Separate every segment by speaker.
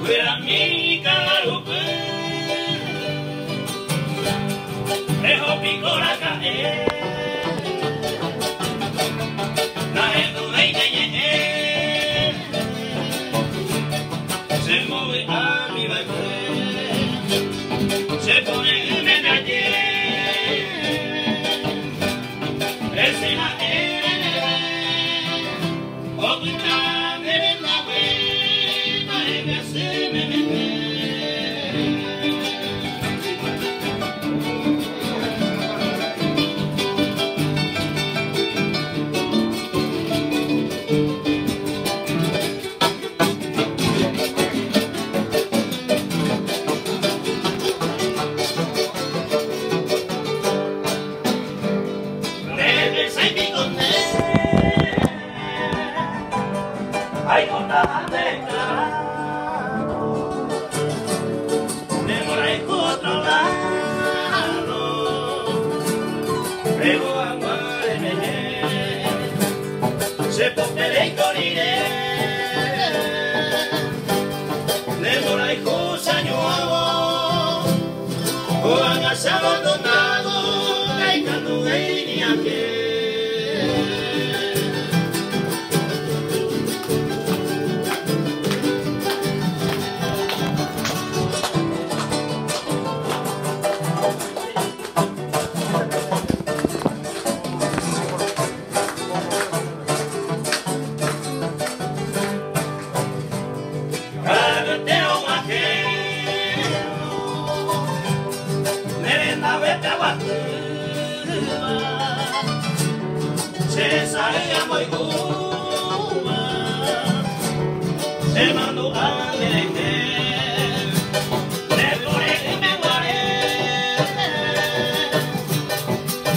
Speaker 1: Guyrami cagarupe, dejo picora caer, la educa y se mueve a mi baile, se pone en medallé, ese la ay, contada de claro, de por ahí por otro lado, luego aguaré, se posteré y corriré, de por ahí cosa yo hago, o hagas abandonado, caicando de ni aquel. Se salía muy guma, se mandó a leer, de por el me guaré,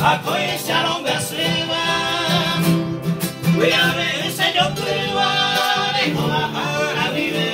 Speaker 1: a coisa longa se va, voy a ver si yo prueba, dejo bajar a vivir.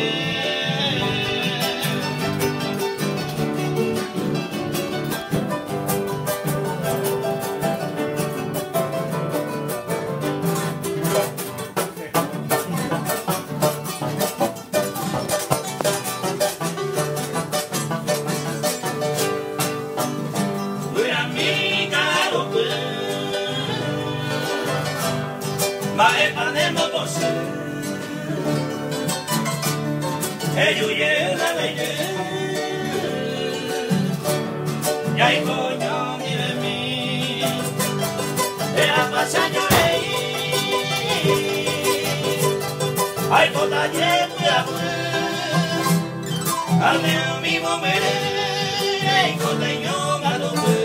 Speaker 1: Ma e parlermo con sé e io la veie e ai coglioni di me e a passare lei ai coglioni qui a me almeno mi momere e i coglioni a dove